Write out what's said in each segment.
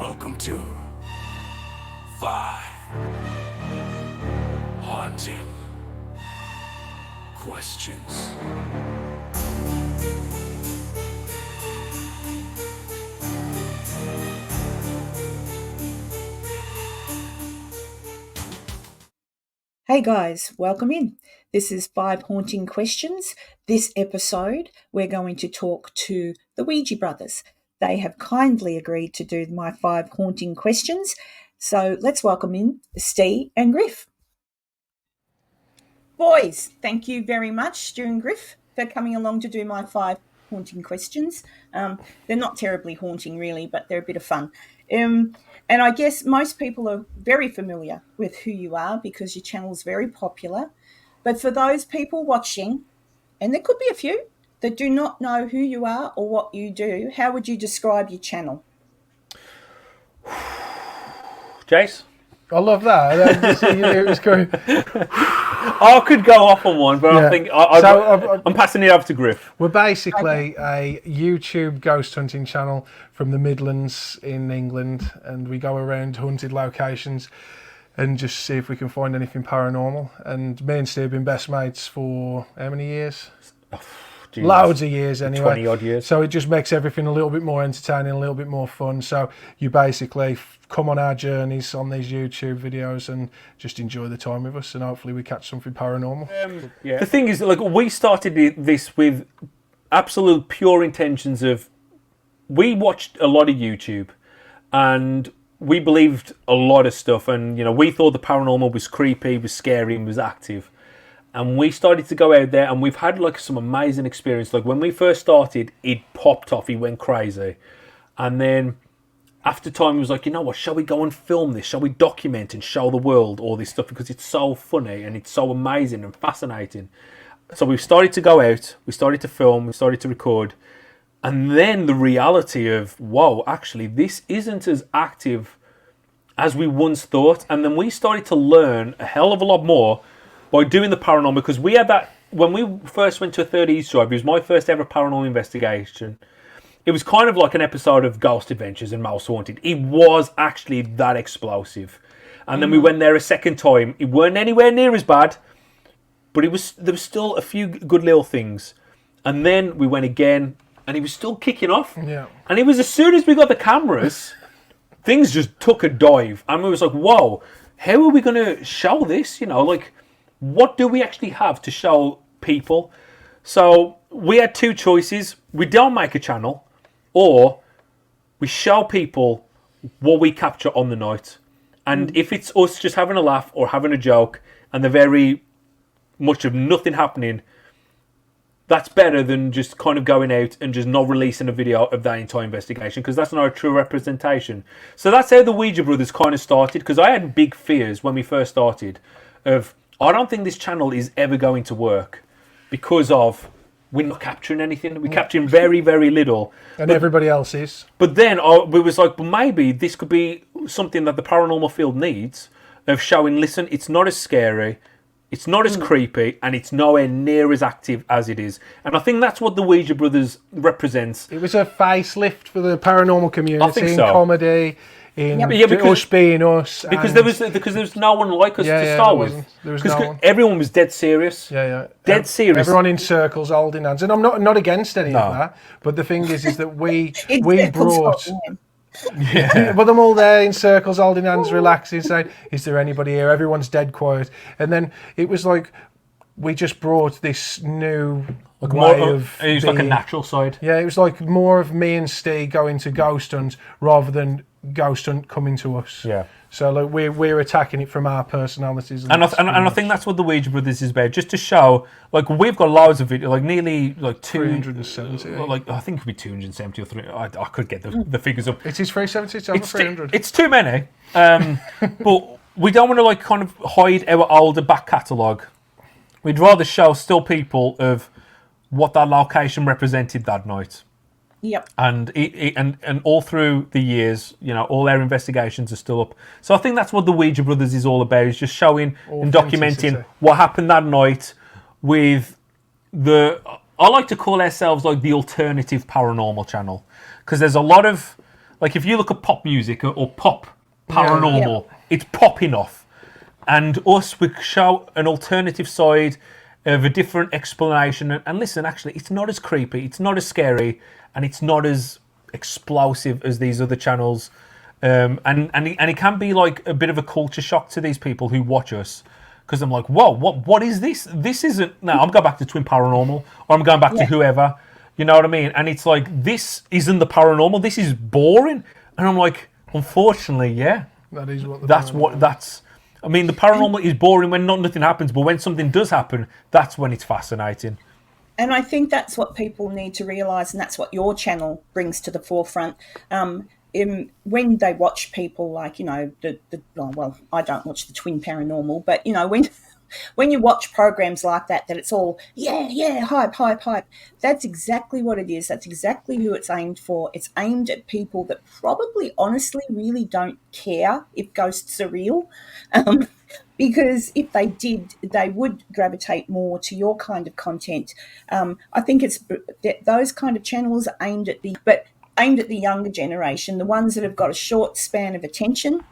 Welcome to 5 Haunting Questions. Hey guys, welcome in. This is 5 Haunting Questions. This episode, we're going to talk to the Ouija Brothers. They have kindly agreed to do my 5 haunting questions. So let's welcome in Steve and Griff. Boys, thank you very much, Stu and Griff, for coming along to do my 5 haunting questions. They're not terribly haunting, really, but they're a bit of fun. And I guess most people are very familiar with who you are because your channel is very popular. But for those people watching, and there could be a few that do not know who you are or what you do, how would you describe your channel? Jace? I love that. It was great. I could go off on one, but yeah. I think I'm passing it over to Griff. We're basically a YouTube ghost hunting channel from the Midlands in England, and we go around haunted locations and just see if we can find anything paranormal. And me and Steve have been best mates for how many years? Loads of years anyway. 20 odd years. So it just makes everything a little bit more entertaining, a little bit more fun. So you basically come on our journeys on these YouTube videos and just enjoy the time with us, and hopefully we catch something paranormal. The thing is, like, we started this with absolute pure intentions of, we watched a lot of YouTube and we believed a lot of stuff, and we thought the paranormal was creepy, was scary, and was active. And we started to go out there, and we've had like some amazing experience. Like when we first started, it popped off, he went crazy. And then after time, he was like, you know what, shall we go and film this? Shall we document and show the world all this stuff? Because it's so funny and it's so amazing and fascinating. So we started to go out, we started to film, we started to record. And then the reality of, whoa, actually, this isn't as active as we once thought. And then we started to learn a hell of a lot more by doing the paranormal, because we had that, when we first went to a 30 East Drive, it was my first ever paranormal investigation. It was kind of like an episode of Ghost Adventures and Mouse Haunted. It was actually that explosive. And then we went there a second time. It weren't anywhere near as bad, but there was still a few good little things. And then we went again, and it was still kicking off. Yeah. And it was as soon as we got the cameras, things just took a dive. And we was like, whoa, how are we going to show this? What do we actually have to show people? So we had two choices. We don't make a channel, or we show people what we capture on the night. And if it's us just having a laugh or having a joke and the very much of nothing happening, that's better than just kind of going out and just not releasing a video of that entire investigation, because that's not a true representation. So that's how the Ouija Brothers kind of started, because I had big fears when we first started of, I don't think this channel is ever going to work because of we're not capturing anything. We're capturing very, very little. And everybody else is. But then we was like, but maybe this could be something that the paranormal field needs, of showing, listen, it's not as scary, it's not as creepy, and it's nowhere near as active as it is. And I think that's what the Ouija Brothers represents. It was a facelift for the paranormal community, I think so. In comedy, us being us. Because there was no one like us to start with. There was no one. Everyone was dead serious. Yeah. Dead serious. Everyone in circles holding hands. And I'm not against any of that. But the thing is that we brought... But them all there in circles holding hands, relaxing, saying, is there anybody here? Everyone's dead quiet. And then it was like, we just brought this new... It was like a natural side. Yeah, it was like more of me and Steve going to ghost hunt rather than ghost hunt coming to us. Yeah. So like we're attacking it from our personalities. And I think that's what the Ouija Brothers is about, just to show, like, we've got loads of videos, like nearly like 370. Like I think it could be 270 or 300. I could get the figures up. It is 370. It's over 300. It's too many. But we don't want to like kind of hide our older back catalogue. We'd rather show still people of what that location represented that night. Yep. And all through the years, all our investigations are still up. So I think that's what the Ouija Brothers is all about, is just showing and documenting what happened that night with I like to call ourselves like the alternative paranormal channel, because there's a lot of Like if you look at pop music or pop paranormal, it's popping off. And us, we show an alternative side of a different explanation. And listen, actually, it's not as creepy, it's not as scary, and it's not as explosive as these other channels. And it can be like a bit of a culture shock to these people who watch us. Because I'm like, whoa, what is this? This isn't... No, I'm going back to Twin Paranormal, or I'm going back to whoever. You know what I mean? And it's like, this isn't the paranormal. This is boring. And I'm like, unfortunately, yeah. That is what That's... I mean, the paranormal is boring when nothing happens, but when something does happen, that's when it's fascinating. And I think that's what people need to realise, and that's what your channel brings to the forefront. When they watch people like, I don't watch the Twin Paranormal, but, when you watch programs like that it's all, hype, that's exactly what it is. That's exactly who it's aimed for. It's aimed at people that probably honestly really don't care if ghosts are real. Because if they did, they would gravitate more to your kind of content. I think it's those kind of channels are aimed at the younger generation, the ones that have got a short span of attention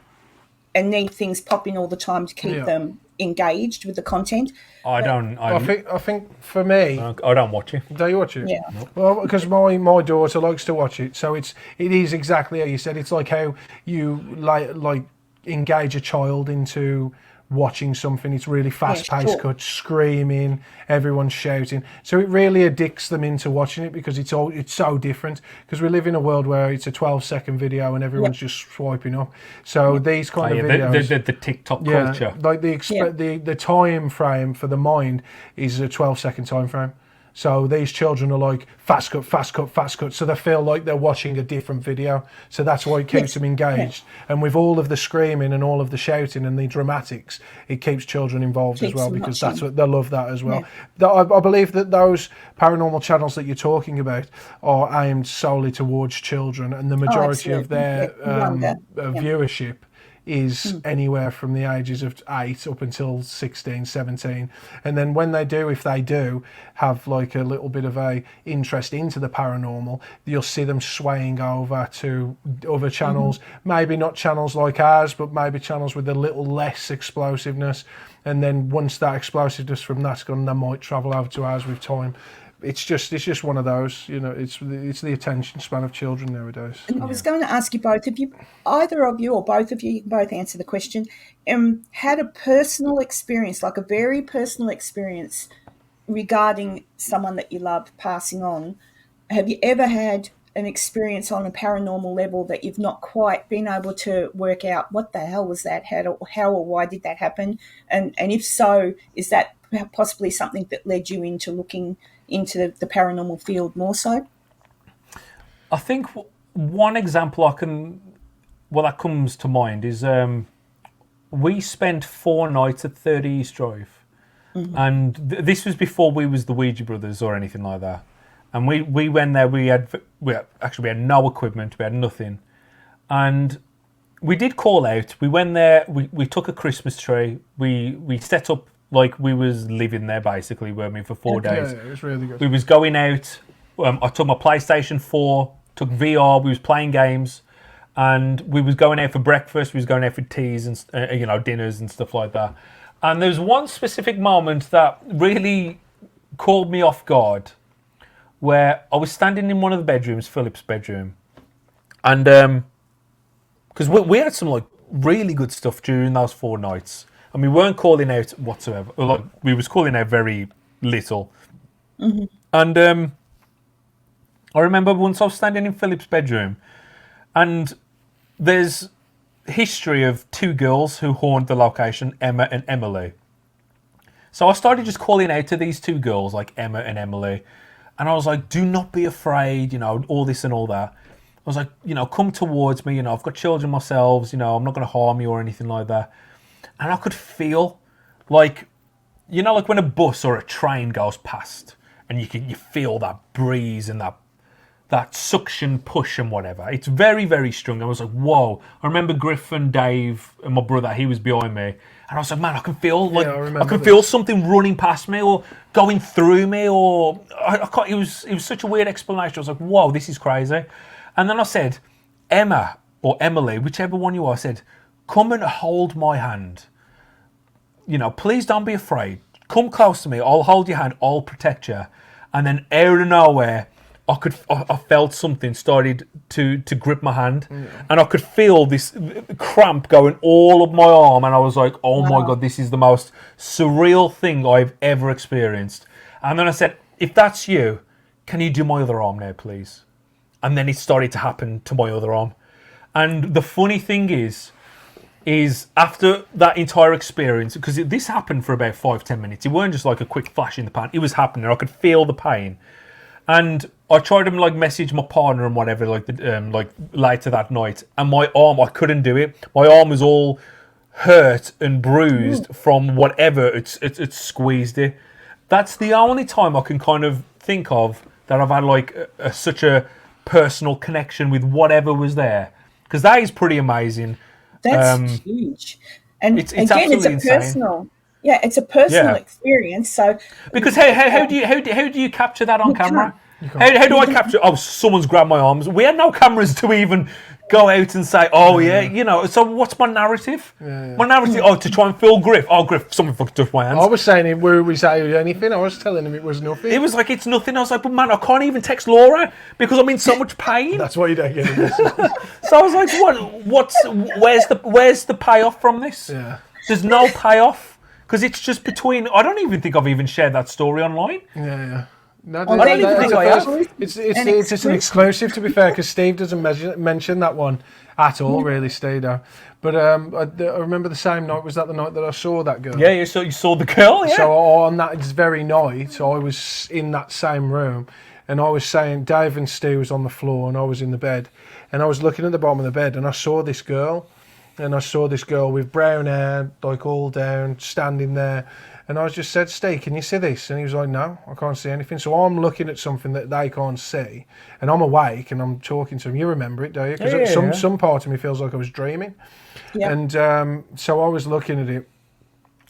and need things popping all the time to keep them engaged with the content. I think for me, I don't watch it. Do you watch it? Yeah. Well, because my daughter likes to watch it, so it is exactly how you said. It's like how you like engage a child into watching something. It's really fast-paced, cut, screaming, everyone's shouting. So it really addicts them into watching it because it's so different. Because we live in a world where it's a 12-second video and everyone's just swiping up. So these kind of videos, the TikTok culture, like the time frame for the mind is a 12-second time frame. So these children are like fast cut. So they feel like they're watching a different video. So that's why it keeps them engaged. And with all of the screaming and all of the shouting and the dramatics, it keeps children involved as well, because that's what they love that as well. Yeah. I believe that those paranormal channels that you're talking about are aimed solely towards children, and the majority of their viewership is anywhere from the ages of 8 up until 16, 17. And then when if they do have like a little bit of a interest into the paranormal, you'll see them swaying over to other channels, maybe not channels like ours, but maybe channels with a little less explosiveness. And then once that explosiveness from that's gone, they might travel over to ours with time. It's just one of those, it's the attention span of children nowadays. And I was going to ask you both, if you, either of you or both of you can both answer the question, had a personal experience, like a very personal experience regarding someone that you love passing on. Have you ever had an experience on a paranormal level that you've not quite been able to work out what the hell was that, how or why did that happen? And if so, is that possibly something that led you into looking into the paranormal field more so? I think one example that comes to mind is we spent 4 nights at 30 East Drive, and this was before we was the Ouija Brothers or anything like that. And we went there. We had no equipment. We had nothing, and we did call out. We went there. We took a Christmas tree. We set up like we was living there basically, weren't we, for 4 days. Yeah, it was really good. We was going out. I took my PlayStation 4, took VR. We was playing games, and we was going out for breakfast. We was going out for teas and dinners and stuff like that. And there was one specific moment that really caught me off guard, where I was standing in one of the bedrooms, Philip's bedroom, and because we had some like really good stuff during those 4 nights. And we weren't calling out whatsoever. Like, we was calling out very little. And I remember once I was standing in Philip's bedroom, and there's history of 2 girls who haunt the location, Emma and Emily. So I started just calling out to these 2 girls, like Emma and Emily. And I was like, do not be afraid, all this and all that. I was like, come towards me, I've got children myself, I'm not going to harm you or anything like that. And I could feel, like when a bus or a train goes past, and you feel that breeze and that suction push and whatever. It's very, very strong. I was like, whoa. I remember Griff and Dave and my brother, he was behind me. And I was like, man, I can feel feel something running past me or going through me, or I can't, it was such a weird explanation. I was like, whoa, this is crazy. And then I said, Emma or Emily, whichever one you are, said, "Come and hold my hand. You know, please don't be afraid. Come close to me. I'll hold your hand. I'll protect you." And then out of nowhere, I felt something started to grip my hand, and I could feel this cramp going all up my arm, and I was like, "Oh my God, this is the most surreal thing I've ever experienced." And then I said, "If that's you, can you do my other arm now, please?" And then it started to happen to my other arm. And the funny thing is after that entire experience, because this happened for about 5-10 minutes, it weren't just like a quick flash in the pan, it was happening. I could feel the pain. And I tried to like message my partner and whatever, like later that night, and my arm, I couldn't do it. My arm was all hurt and bruised from whatever it's squeezed it. That's the only time I can kind of think of that I've had like such a personal connection with whatever was there, because that is pretty amazing. That's huge. And it's again, it's a insane. personal. Yeah, it's a personal experience. So because how do you capture that on camera? How do I capture? Oh, someone's grabbed my arms. We had no cameras to even go out and say, "Oh yeah," you know. So what's my narrative? My narrative, to try and fill Griff. Oh, Griff, someone fucking took my hands. I was saying, were we saying anything? I was telling him it was nothing. It was like, it's nothing. I was like, but man, I can't even text Laura because I'm in so much pain. That's why you don't get it. So I was like, where's the payoff from this? Yeah. There's no payoff because it's just between. I don't even think I've even shared that story online. Yeah. No, I don't even think I have. It's just an exclusive, to be fair, because Steve doesn't mention that one at all, really, Steve. But I remember the same night, was that the night that I saw that girl? Yeah, you saw the girl, yeah. So on that very night, I was in that same room, and I was saying, Dave and Steve was on the floor, and I was in the bed, and I was looking at the bottom of the bed, and I saw this girl, with brown hair, like all down, standing there. And I just said, "Steve, can you see this?" And he was like, "No, I can't see anything." So I'm looking at something that they can't see, and I'm awake and I'm talking to him. You remember it, do you? Because some part of me feels like I was dreaming. Yeah. And so I was looking at it.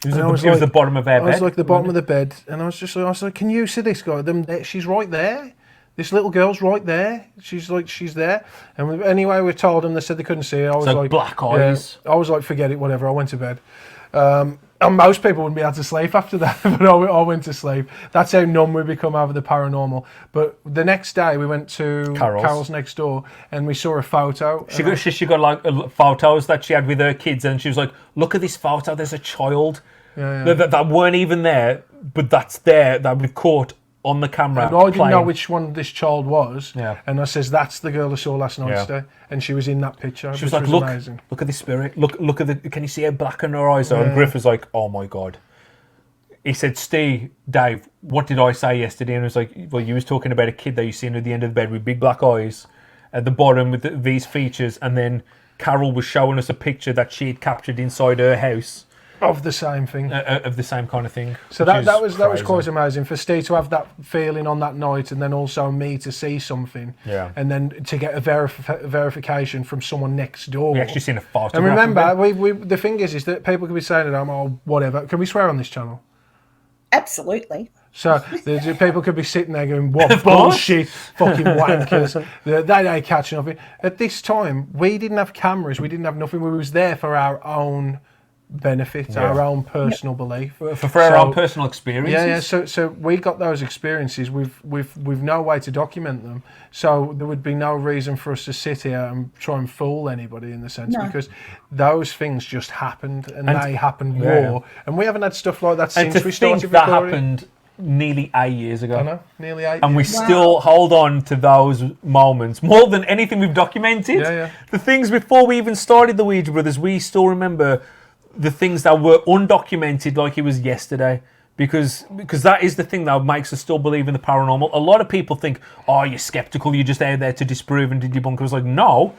It was the bottom of their bed. I was like the bottom of the bed, and I was like, "Can you see this guy? She's right there. This little girl's right there. She's there." And anyway, we told them. They said they couldn't see it. I was like, black eyes. I was like, "Forget it, whatever." I went to bed. And most people wouldn't be able to sleep after that, but I went to sleep. That's how numb we become over the paranormal. But the next day, we went to Carol's next door, and we saw a photo. She got like photos that she had with her kids, and she was like, "Look at this photo. There's a child that weren't even there, but that's there that we've caught on the camera." And I didn't know which one this child was. Yeah. And I says, "That's the girl I saw last night, Steve." And she was in that picture. She was like, amazing. Look at the spirit. Look at the. Can you see how black in her eyes are?" And Griff was like, "Oh my God." He said, "Steve, Dave, what did I say yesterday?" And I was like, "Well, you was talking about a kid that you seen at the end of the bed with big black eyes at the bottom with these features." And then Carol was showing us a picture that she had captured inside her house. Of the same thing. Of the same kind of thing. So that was quite amazing for Steve to have that feeling on that night, and then also me to see something. Yeah. And then to get a verification from someone next door. We actually seen a photograph. And remember, we the thing is that people can be saying to them, "Oh, whatever." Can we swear on this channel? Absolutely. So people could be sitting there going, "What bullshit, fucking wankers." They ain't catching nothing. At this time, we didn't have cameras. We didn't have nothing. We was there for our own benefit, our own personal belief, for our own personal experiences. So we got those experiences. We've no way to document them. So there would be no reason for us to sit here and try and fool anybody in the sense because those things just happened and they happened raw. And we haven't had stuff like that since we started that recording. Happened nearly 8 years ago. I know, nearly 8 and years. we still hold on to those moments more than anything we've documented. The things before we even started the Ouija Brothers, we still remember the things that were undocumented like it was yesterday, because that is the thing that makes us still believe in the paranormal. A lot of people think, "Oh, you're skeptical, you're just out there to disprove and to debunk." I was like, no,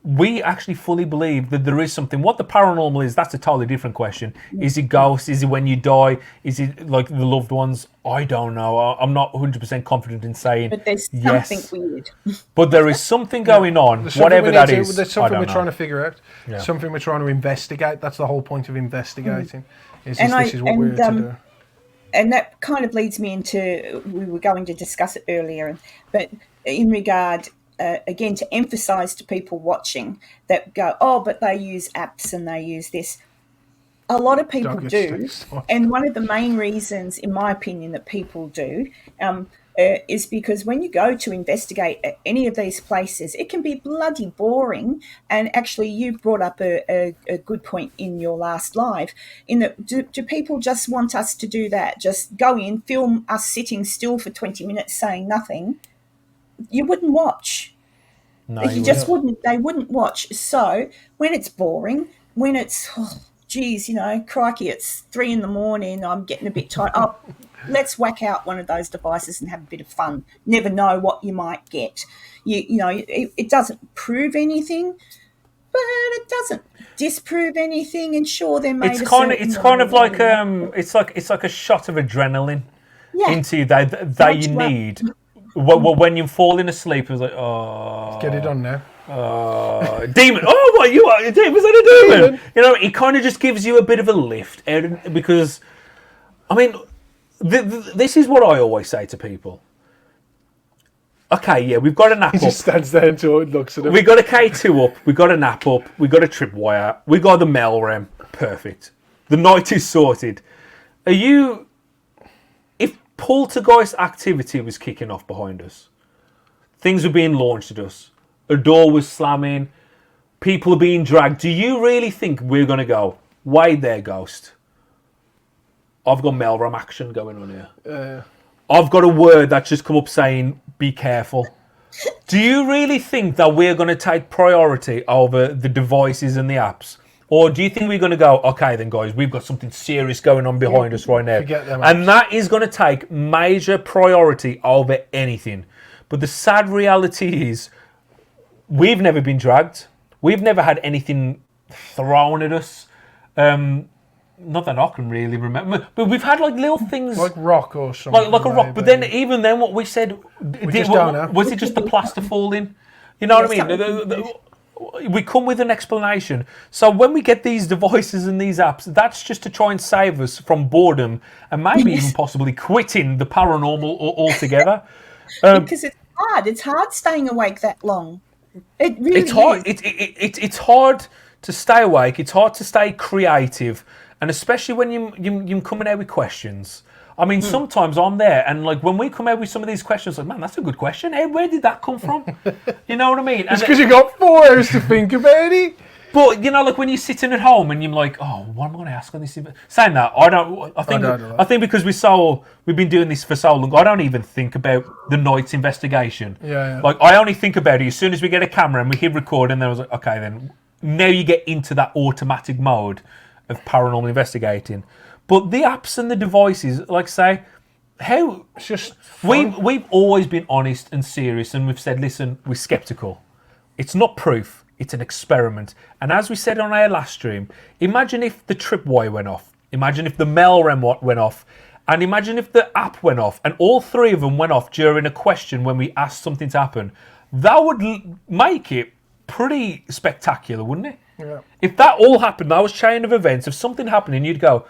we actually fully believe that there is something. What the paranormal is, that's a totally different question. Is it ghosts? Is it when you die? Is it like the loved ones? I don't know. I'm not 100% confident in saying but there's yes. something weird. But there is something going on, whatever that is. There's something we're trying to figure out. Something we're trying to investigate. That's the whole point of investigating. This is what we're here to do. And that kind of leads me into, we were going to discuss it earlier, but in regard again, to emphasize to people watching that go, oh, but they use apps and they use this. A lot of people do. And one of the main reasons, in my opinion, that people do is because when you go to investigate at any of these places, it can be bloody boring. And actually, you brought up a good point in your last live, in that do people just want us to do that? Just go in, film us sitting still for 20 minutes saying nothing? You wouldn't watch. No, you just wouldn't. They wouldn't watch. So when it's boring, when it's... geez, crikey, it's 3 a.m, I'm getting a bit tired. Oh, let's whack out one of those devices and have a bit of fun. Never know what you might get. It doesn't prove anything, but it doesn't disprove anything. And sure, they're made. It's kind of like it's like a shot of adrenaline into you that you need. When you're falling asleep, it's like, oh, get it on now. Demon! Oh, what you are? Was that a demon? It kind of just gives you a bit of a lift, because, I mean, this is what I always say to people. Okay, yeah, we've got an app up. He just stands there until it looks at him. We got a K2 up. We got an app up. We got a tripwire. We got the mail rem. Perfect. The night is sorted. If poltergeist activity was kicking off behind us, things were being launched at us, a door was slamming, people are being dragged, do you really think we're going to go, wait there, ghost? I've got mailroom action going on here. I've got a word that's just come up saying, be careful. Do you really think that we're going to take priority over the devices and the apps? Or do you think we're going to go, okay then guys, we've got something serious going on behind us right now. Forget them and that is going to take major priority over anything. But the sad reality is, we've never been dragged. We've never had anything thrown at us. Not that I can really remember. But we've had like little things. Like rock or something. Like a rock. But then even then what we said, was it just the plaster falling? You know what I mean? We come with an explanation. So when we get these devices and these apps, that's just to try and save us from boredom and maybe even possibly quitting the paranormal altogether. Because it's hard. It's hard staying awake that long. It really it's hard. is. It's hard to stay awake. It's hard to stay creative, and especially when you're coming out with questions. I mean, sometimes I'm there, and like when we come out with some of these questions, like, man, that's a good question. Hey, where did that come from? You know what I mean? It's because you got 4 hours to think about it. But like when you're sitting at home and you're like, oh, what am I going to ask on this? Saying that, I think because we've been doing this for so long, I don't even think about the night's investigation. Yeah. Like I only think about it as soon as we get a camera and we hit record, and then I was like, okay, then now you get into that automatic mode of paranormal investigating. But the apps and the devices, like say, how it's just we've always been honest and serious, and we've said, listen, we're skeptical. It's not proof. It's an experiment. And as we said on our last stream, imagine if the tripwire went off. Imagine if the mail rem went off. And imagine if the app went off. And all 3 of them went off during a question when we asked something to happen. That would make it pretty spectacular, wouldn't it? Yeah. If that all happened, that was chain of events, if something happened and you'd go,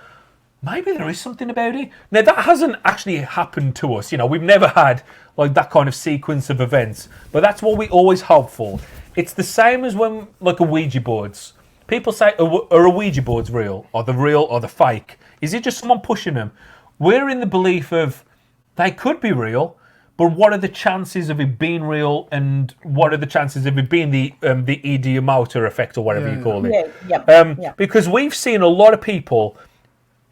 maybe there is something about it. Now, that hasn't actually happened to us. We've never had like that kind of sequence of events. But that's what we always hope for. It's the same as when, like, a Ouija boards. People say, are a Ouija boards real? Are they real or the fake? Is it just someone pushing them? We're in the belief of they could be real, but what are the chances of it being real, and what are the chances of it being the idiomotor effect or whatever you call it? Yeah. Because we've seen a lot of people,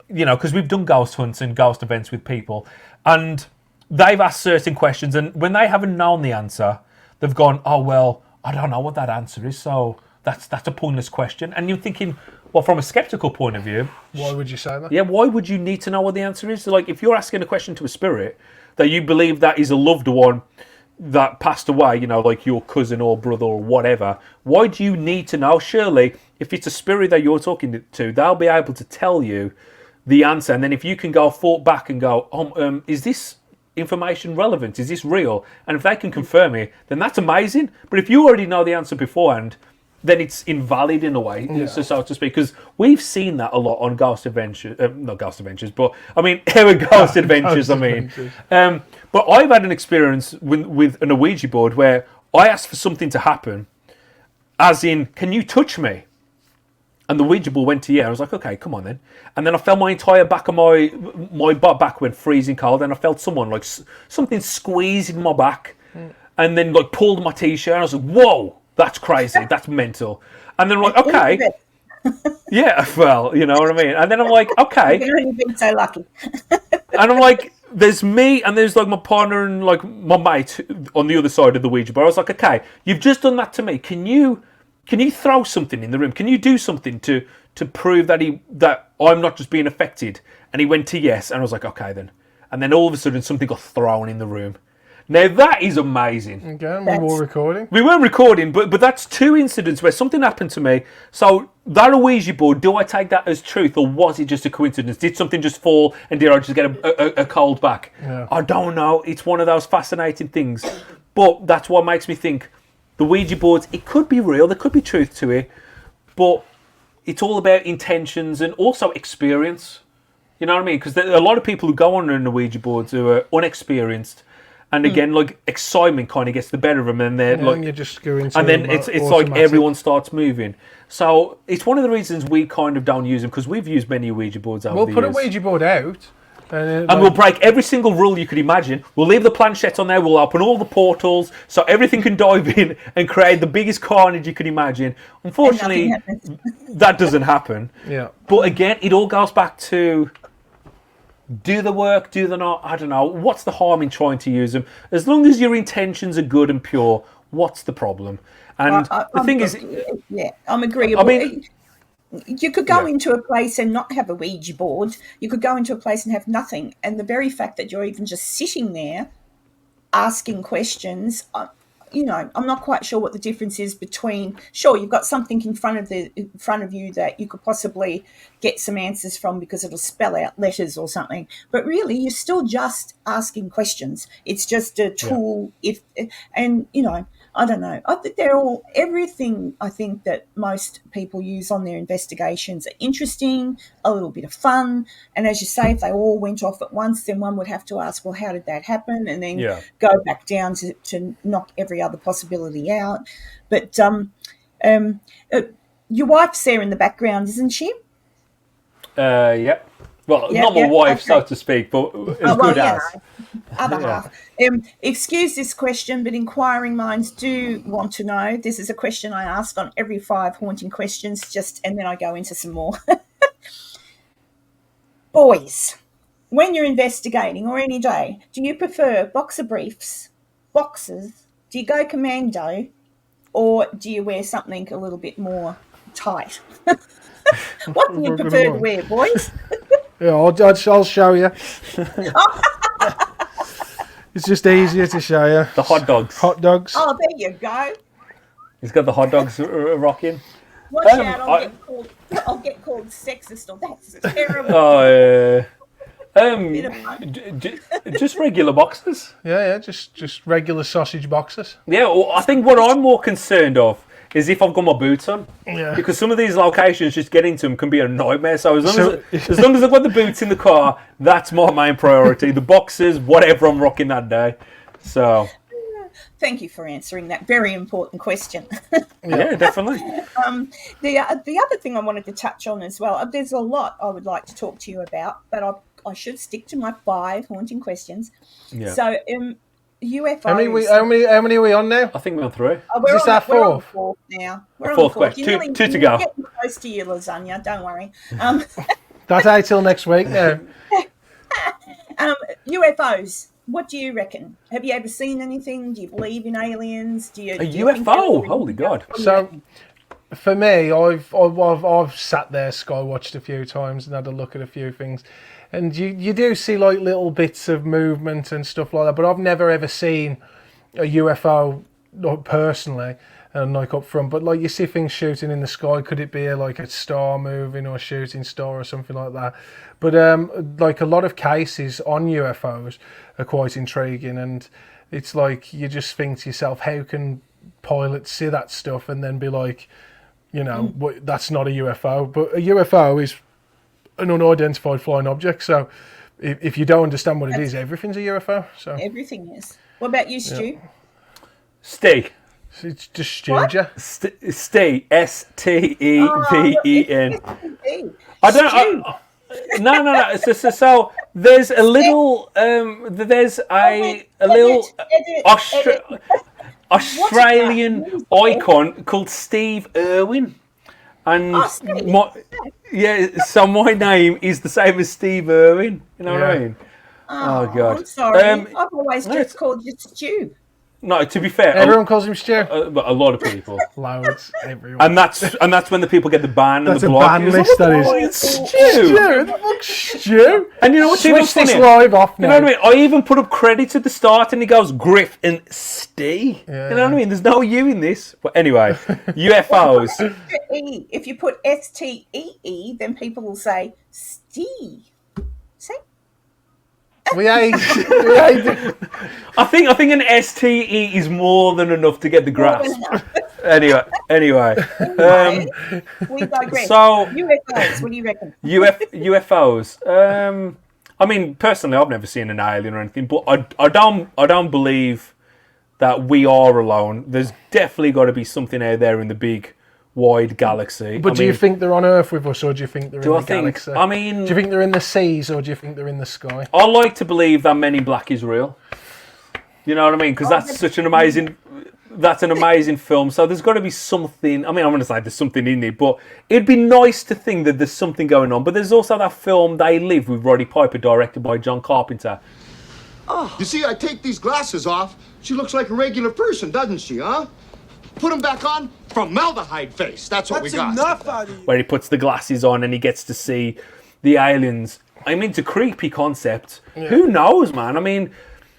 because we've done ghost hunts and ghost events with people, and they've asked certain questions, and when they haven't known the answer, they've gone, oh, well, I don't know what that answer is, so that's a pointless question. And you're thinking, well, from a skeptical point of view... Why would you say that? Yeah, why would you need to know what the answer is? So, like, if you're asking a question to a spirit that you believe that is a loved one that passed away, like your cousin or brother or whatever, why do you need to know? Surely, if it's a spirit that you're talking to, they'll be able to tell you the answer. And then if you can go back and go, is this information relevant? Is this real? And if they can confirm it, then that's amazing. But if you already know the answer beforehand, then it's invalid in a way, so to speak. Because we've seen that a lot on Ghost Adventures, not Ghost Adventures, but I mean, our Ghost Adventures. But I've had an experience with an Ouija board where I asked for something to happen, as in, can you touch me? And the Ouija board went to yeah. I was like, okay, come on then. And then I felt my entire back of my back went freezing cold, and I felt someone like something squeezing my back, and then like pulled my t-shirt. And I was like, whoa, that's crazy, that's mental. And then I'm like, okay, yeah, well, you know what I mean. And then I'm like, okay, You've been so lucky. and I'm like, there's me and there's like my partner and like my mate on the other side of the Ouija board. I was like, okay, you've just done that to me. Can you throw something in the room? Can you do something to prove that I'm not just being affected? And he went to yes, and I was like, okay then. And then all of a sudden something got thrown in the room. Now that is amazing. Again, we were recording. We weren't recording, but that's 2 incidents where something happened to me. So that Ouija board, do I take that as truth, or was it just a coincidence? Did something just fall, and did I just get a cold back? Yeah. I don't know. It's one of those fascinating things. But that's what makes me think the Ouija boards, it could be real, there could be truth to it, but it's all about intentions and also experience. You know what I mean? Because there are a lot of people who go on the Ouija boards who are unexperienced. And again, like, excitement kind of gets the better of them, and they're like, and you just go into and then it's like everyone starts moving. So it's one of the reasons we kind of don't use them, because we've used many Ouija boards over the years. We'll put a Ouija board out, and we'll break every single rule you could imagine. We'll leave the planchette on there. We'll open all the portals so everything can dive in and create the biggest carnage you can imagine. Unfortunately, that doesn't happen. Yeah. But again, it all goes back to, do the work, do the not? I don't know. What's the harm in trying to use them? As long as your intentions are good and pure, what's the problem? And the thing is... Yeah, I'm agreeable. I mean, you could go into a place and not have a Ouija board. You could go into a place and have nothing. And the very fact that you're even just sitting there asking questions... I'm not quite sure what the difference is between. Sure, you've got something in front of you that you could possibly get some answers from because it'll spell out letters or something. But really, you're still just asking questions. It's just a tool. I don't know. I think they're all everything. I think that most people use on their investigations are interesting, a little bit of fun, and as you say, if they all went off at once, then one would have to ask, well, how did that happen? And then go back down to knock every other possibility out. But your wife's there in the background, isn't she? Yep. Well, not my wife, so to speak, but as good as. Other half. Excuse this question, but inquiring minds do want to know. This is a question I ask on every 5 haunting questions, and then I go into some more. Boys, when you're investigating or any day, do you prefer boxer briefs, boxers? Do you go commando, or do you wear something a little bit more tight? What do you prefer to wear, boys? Yeah, I'll show you. It's just easier to show you. The hot dogs. Hot dogs. Oh, there you go. He's got the hot dogs rocking. Watch out, I'll get called sexist, or that's terrible. Oh, just regular boxes. Yeah, just regular sausage boxes. Yeah, well, I think what I'm more concerned of is if I've got my boots on. Yeah. Because some of these locations, just getting to them can be a nightmare. So as long as I've got the boots in the car, that's my main priority. The boxes, whatever I'm rocking that day. So... Thank you for answering that very important question. Yeah, definitely. The other thing I wanted to touch on as well, there's a lot I would like to talk to you about, but I should stick to my 5 haunting questions. Yeah. So, UFOs. How many are we on now? I think we're on 3. We're Is this our 4th? We're on the 4th now. We're on the 4th. Question. Two to go. You're getting close to your lasagna, don't worry. That's out till next week now. UFOs. What do you reckon? Have you ever seen anything? Do you believe in aliens? A UFO? Holy God! So, for me, I've sat there, skywatched a few times, and had a look at a few things, and you do see like little bits of movement and stuff like that. But I've never ever seen a UFO personally, and like up front. But like you see things shooting in the sky. Could it be like a star moving or a shooting star or something like that? But like a lot of cases on UFOs are quite intriguing, and it's like you just think to yourself, how can pilots see that stuff and then be like, that's not a UFO? But a UFO is an unidentified flying object, so if you don't understand what it is, everything's a UFO. So everything is. What about you, Stu? Steve. It's just stewed you. Steve, Steven. I don't. No. So there's a little. There's a little Australian icon called Steve Irwin, and so my name is the same as Steve Irwin. You know what I mean? Oh God. I'm sorry. I've always just called you Stu. No, to be fair, Everyone calls him Stu. but a lot of people. Loads, everyone. And that's when the people get the ban and That's the a block. ban It's list, that is. "Oh, it's Stu." Stu, the fuck's Stu? And you know what's even Switch this funny? live off now. You know what I mean? I even put up credits at the start, and he goes Griff and Stee. Yeah. You know what I mean? There's no you in this. But anyway, UFOs. If you put STEE, then people will say Stee. See? We ain't. I think an STE is more than enough to get the grasp. Anyway. We digress. So UFOs, what do you reckon? UFOs. I mean, personally, I've never seen an alien or anything, but I don't believe that we are alone. There's definitely got to be something out there in the big, wide galaxy. But do you think they're on Earth with us, or do you think they're in the galaxy? I mean, do you think they're in the seas, or do you think they're in the sky? I like to believe that Men in Black is real. You know what I mean? Because that's such an amazing. That's an amazing film. So there's got to be something. I mean, I'm going to say there's something in it, but it'd be nice to think that there's something going on. But there's also that film They Live with Roddy Piper, directed by John Carpenter. Oh. You see, I take these glasses off. She looks like a regular person, doesn't she, huh? Put them back on. Formaldehyde face. That's what we got. Enough out of you. Where he puts the glasses on and he gets to see the aliens. I mean, it's a creepy concept. Yeah. Who knows, man? I mean,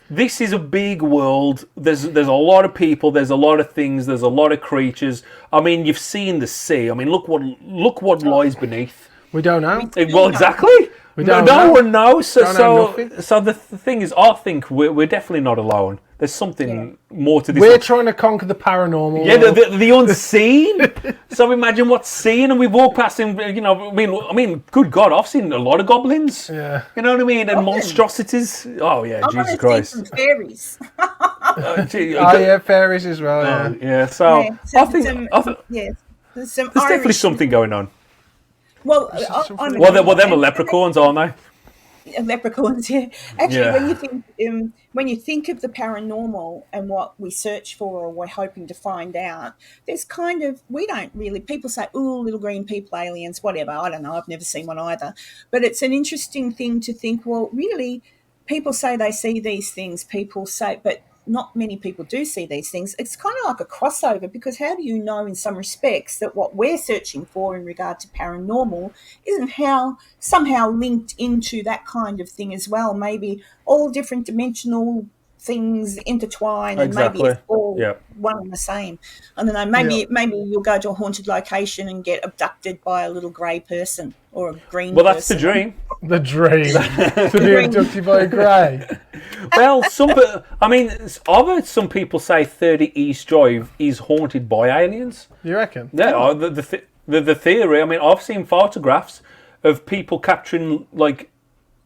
this is a big world. There's a lot of people. There's a lot of things. There's a lot of creatures. I mean, you've seen the sea. I mean, look what lies beneath. We don't know. Well, exactly. No one knows. So the thing is, I think we're definitely not alone. There's something more to this. We're trying to conquer the paranormal. Yeah, the unseen. So imagine what's seen, and we walk past him. You know, I mean, good God, I've seen a lot of goblins. Yeah, you know what I mean, and monstrosities. Oh yeah, Jesus Christ. Some fairies. Fairies as well. Yeah. So I think there's some. There's definitely something going on. Well, them are leprechauns, aren't they? Leprechauns, yeah. Actually, when you think of the paranormal and what we search for or we're hoping to find out, there's we don't really. People say, "Ooh, little green people, aliens, whatever." I don't know. I've never seen one either. But it's an interesting thing to think. Well, really, people say they see these things. People say, but not many people do see these things. It's kind of like a crossover, because how do you know in some respects that what we're searching for in regard to paranormal isn't somehow linked into that kind of thing as well? Maybe all different dimensional things intertwine, and maybe it's all one and the same. I don't know, maybe you'll go to a haunted location and get abducted by a little grey person or a green person. Well, that's the dream. The dream. To be abducted by a grey. Well, I've heard some people say 30 East Drive is haunted by aliens. You reckon? Yeah, the theory. I mean, I've seen photographs of people capturing, like,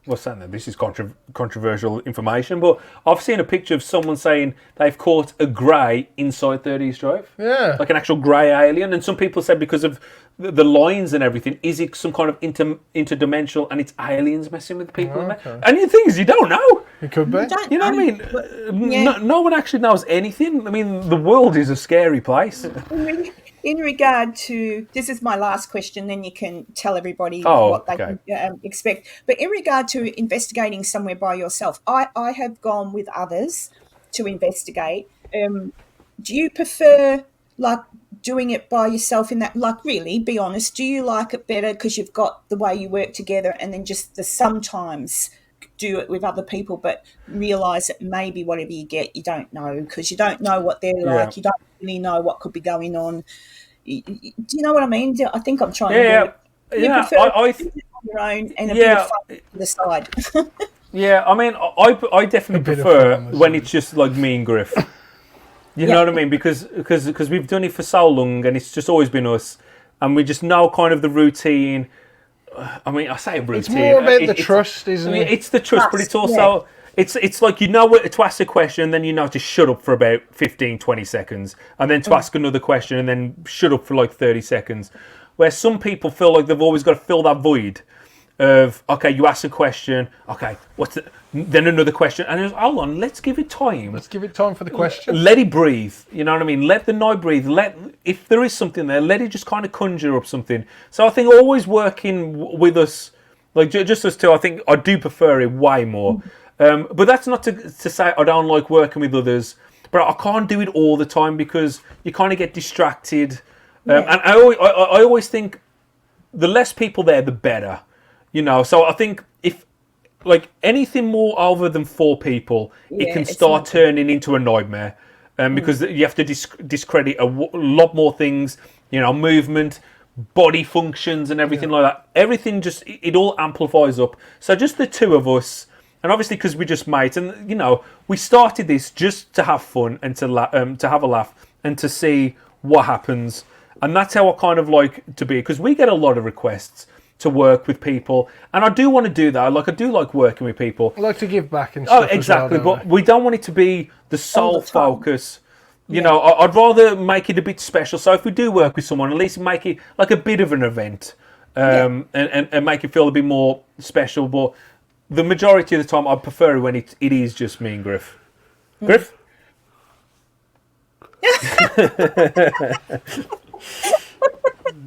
what's that? This is controversial information, but I've seen a picture of someone saying they've caught a grey inside 30 East Drive. Yeah. Like an actual grey alien. And some people said because of the lines and everything, is it some kind of interdimensional and it's aliens messing with people in there? And the thing is, you don't know. It could be. You know what I mean? No one actually knows anything. I mean, the world is a scary place. In regard to, this is my last question, then you can tell everybody what they can expect. But in regard to investigating somewhere by yourself, I have gone with others to investigate. Do you prefer, like, doing it by yourself in that, like, really, be honest, do you like it better because you've got the way you work together, and then just the sometimes do it with other people, but realise that maybe whatever you get, you don't know, because you don't know what they're like, you don't really know what could be going on. Do you know what I mean? I think I'm trying to do it. You prefer on your own and a bit of fun to the side. Yeah, I mean, I definitely prefer when it's just like me and Griff. You know what I mean? Because we've done it for so long, and it's just always been us, and we just know kind of the routine. I mean, I say routine. It's more about the trust, isn't it? It's the trust, but it's also It's like you know what to ask a question, and then you know to shut up for about 15, 20 seconds, and then to ask another question, and then shut up for like 30 seconds. Where some people feel like they've always got to fill that void of, okay, you ask a question, okay, then another question, and hold on, let's give it time. Let's give it time for the question. Let it breathe, you know what I mean? Let the night breathe. If there is something there, let it just kind of conjure up something. So I think always working with us, like just us two, I think I do prefer it way more. But that's not to say I don't like working with others, but I can't do it all the time because you kind of get distracted. And I always think the less people there, the better. You know, so I think if like anything more other than 4 people, it can start turning into a nightmare. Because you have to discredit a lot more things, you know, movement, body functions and everything like that. Everything just, it all amplifies up. So just the two of us, and obviously because we're just mates, and, you know, we started this just to have fun and to have a laugh and to see what happens. And that's how I kind of like to be, because we get a lot of requests to work with people, and I do want to do that. Like I do like working with people. I like to give back and stuff. Oh, exactly. as well, But we don't want it to be the sole focus. You know, I'd rather make it a bit special. So if we do work with someone, at least make it like a bit of an event, and make it feel a bit more special. But the majority of the time, I prefer it when it is just me and Griff. Griff.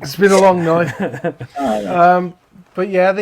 It's been a long night. But yeah,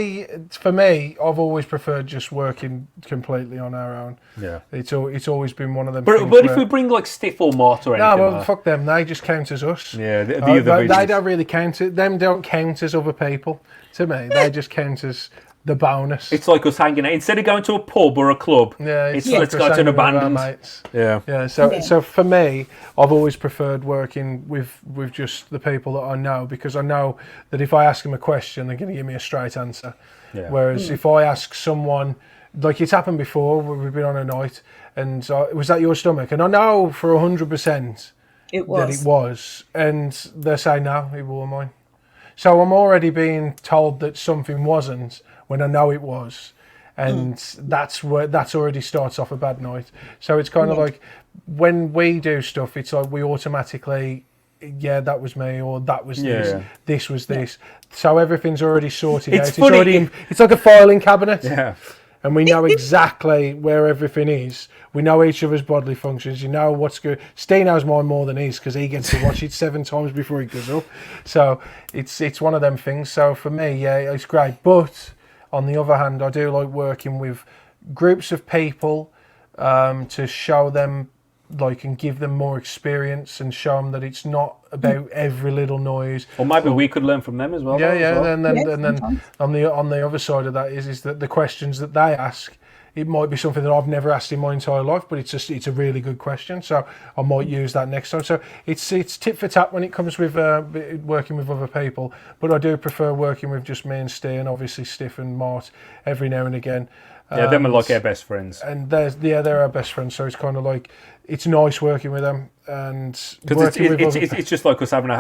for me, I've always preferred just working completely on our own. Yeah. It's always been one of them But, things but if we bring like Stiff or Mart or anything, no, well, fuck them. They just count as us. Yeah, the other they don't really count. Them don't count as other people. To me, they just count as the bonus. It's like us hanging out. Instead of going to a pub or a club, it's like let's us go to an hanging with our abandoned. mates. Yeah. So for me, I've always preferred working with just the people that I know, because I know that if I ask them a question, they're going to give me a straight answer. Yeah. Whereas if I ask someone, like it's happened before, where we've been on a night, and was that your stomach? And I know for 100% that it was, and they say no, it was mine. So I'm already being told that something wasn't when I know it was, and that's already starts off a bad night. So it's kind of like when we do stuff, it's like we automatically, that was me, or that was this, this was this. So everything's already sorted out. It's funny. It's like a filing cabinet. Yeah. And we know exactly where everything is. We know each other's bodily functions. You know what's good. Steve knows mine more than his, because he gets to watch it 7 times before he goes up. So it's one of them things. So for me, it's great. But on the other hand, I do like working with groups of people to show them, like, and give them more experience and show them that it's not about every little noise. Or maybe we could learn from them as well. And then on the other side of that is that the questions that they ask, it might be something that I've never asked in my entire life, but it's a really good question, so I might use that next time. So it's tit for tat when it comes with working with other people, but I do prefer working with just me and Steve, and obviously Stiff and Mart every now and again. Yeah, them are like our best friends. And they're our best friends, so it's kind of like, it's nice working with them, and because it's just like us having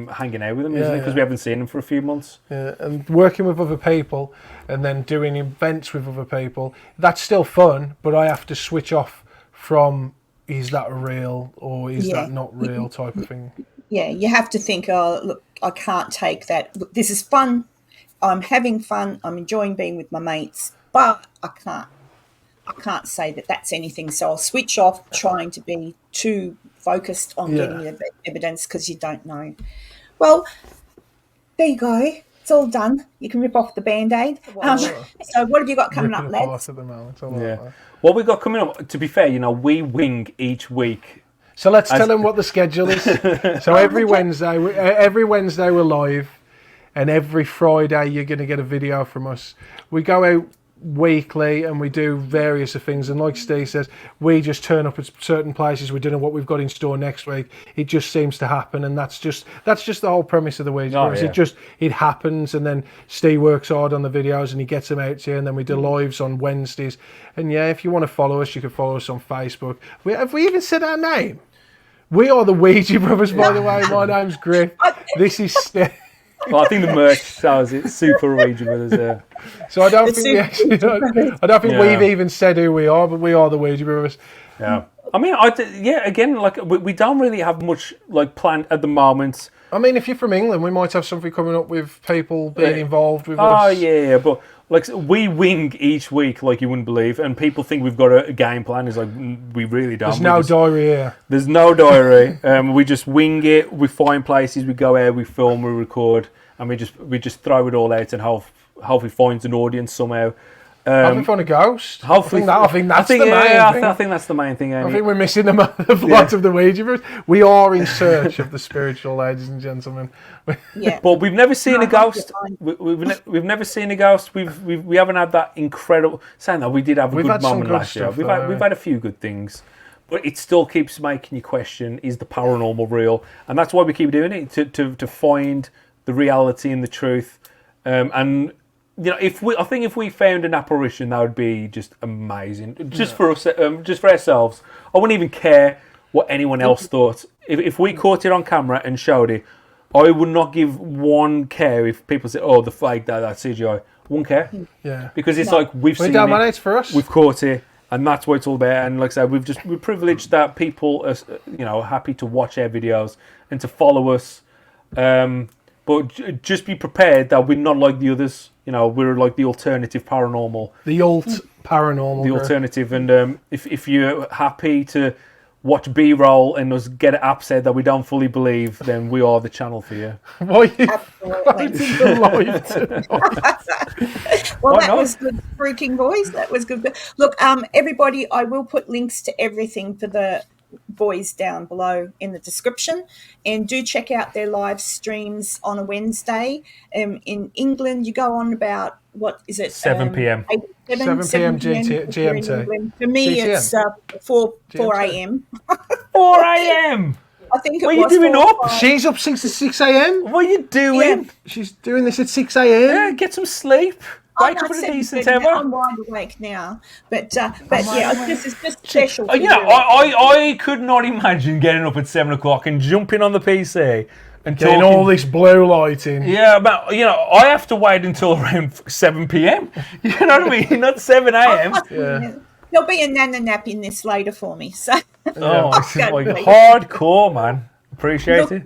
hanging out with them, isn't it? Because we haven't seen them for a few months. Yeah, and working with other people, and then doing events with other people, that's still fun. But I have to switch off from, is that real or is that not real type of thing. Yeah, you have to think, oh, look, I can't take that. Look, this is fun. I'm having fun. I'm enjoying being with my mates, but I can't say that that's anything. So I'll switch off trying to be too focused on getting the evidence, because you don't know. Well, there you go. It's all done. You can rip off the Band-Aid. So what have you got coming up, lads? What we've got coming up, to be fair, we wing each week. So let's tell them what the schedule is. So every Wednesday we're live, and every Friday you're going to get a video from us. We go out weekly and we do various things, and like Steve says, we just turn up at certain places. We don't know what we've got in store next week. It just seems to happen, and that's just the whole premise of the Ouija Brothers. It happens, and then Steve works hard on the videos and he gets them out to you, and then we do lives on Wednesdays. And if you want to follow us, you can follow us on Facebook. Have we even said our name? We are the Ouija Brothers, by the way. My name's Griff. This is Steve. Well, I think the merch sells it. Super Ouija Brothers. So I don't think we actually. I don't think we've even said who we are, but we are the Ouija Brothers. Yeah. I mean, again, like we don't really have much like planned at the moment. I mean, if you're from England, we might have something coming up with people being involved with us. Oh yeah, but like we wing each week like you wouldn't believe, and people think we've got a game plan. It's like we really don't. There's no diary here. There's no diary. We just wing it. We find places. We go out. We film. We record, and we just throw it all out and hopefully finds an audience somehow. Having fun a ghost. Hopefully, I think that's the main thing. I think that's the main thing. I think we're missing the plot of the Ouija Brothers. We are in search of the spiritual, ladies and gentlemen. Yeah. But we've never seen a ghost. We've never seen a ghost. We haven't had that incredible. Saying that we did have a good moment last year. We've had a few good things, but it still keeps making you question: is the paranormal real? And that's why we keep doing it to find the reality and the truth. And you know, I think if we found an apparition, that would be just amazing. Just for us, just for ourselves. I wouldn't even care what anyone else thought. If we caught it on camera and showed it, I would not give one care if people say, "Oh, the fake that's CGI." Wouldn't care. Yeah. Because it's like we've seen it. It's for us. We've caught it, and that's what it's all about. And like I said, we're privileged that people are, happy to watch our videos and to follow us. But just be prepared that we're not like the others. We're like the alternative paranormal. The paranormal. The alternative. And if you're happy to watch B-roll and us get upset that we don't fully believe, then we are the channel for you. Why you Well, that was good, freaking boys. That was good. Look, everybody, I will put links to everything for the boys down below in the description, and do check out their live streams on a Wednesday. In England, you go on about, what is it, 7 p.m. 7 p.m. GMT. For me, it's 4 a.m. 4 a.m. I think it what was. What are you doing up? She's up 6 a.m. What are you doing? Yeah. She's doing this at 6 a.m. Yeah, get some sleep. Wake up at a decent hour. I'm wide awake now, but this is just special. I could not imagine getting up at 7 o'clock and jumping on the PC and getting all this blue light in. Yeah, but I have to wait until around 7 p.m. You know what I mean? Not 7 a.m. Yeah. There'll be a nana nap in this later for me. So this is like hardcore, man. Appreciate it.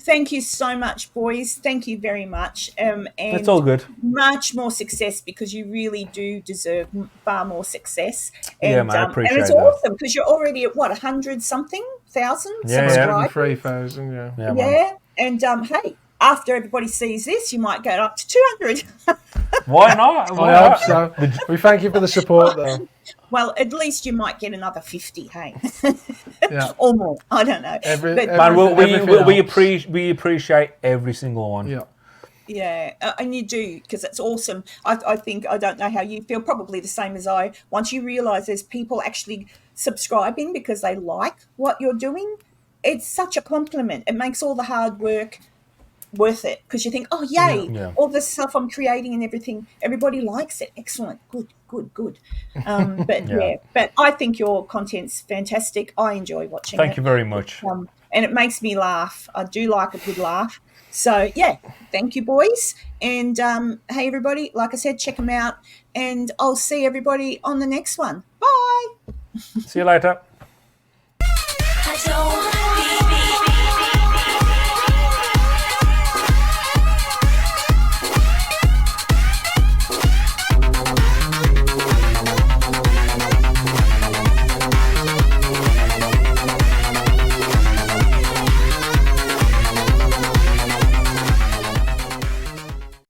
Thank you so much, boys. Thank you very much. And it's all good. Much more success, because you really do deserve far more success. And, yeah, man, I appreciate and it's that. awesome, because you're already at 100-something thousand subscribers. 3,000, yeah. Yeah. And hey, after everybody sees this, you might get up to 200. Why not? I hope so. We thank you for the support, though. Well, at least you might get another 50, hey? Yeah. Or more. I don't know. We appreciate every single one. Yeah. Yeah, and you do, because it's awesome. I think, I don't know how you feel, probably the same as I. Once you realise there's people actually subscribing because they like what you're doing, it's such a compliment. It makes all the hard work worth it, because you think, oh, yay, all this stuff I'm creating and everything, everybody likes it. Excellent. Good. But I think your content's fantastic. I enjoy watching it. Thank you very much. And it makes me laugh. I do like a good laugh. So, yeah, thank you, boys. And, hey, everybody, like I said, check them out. And I'll see everybody on the next one. Bye. See you later. I don't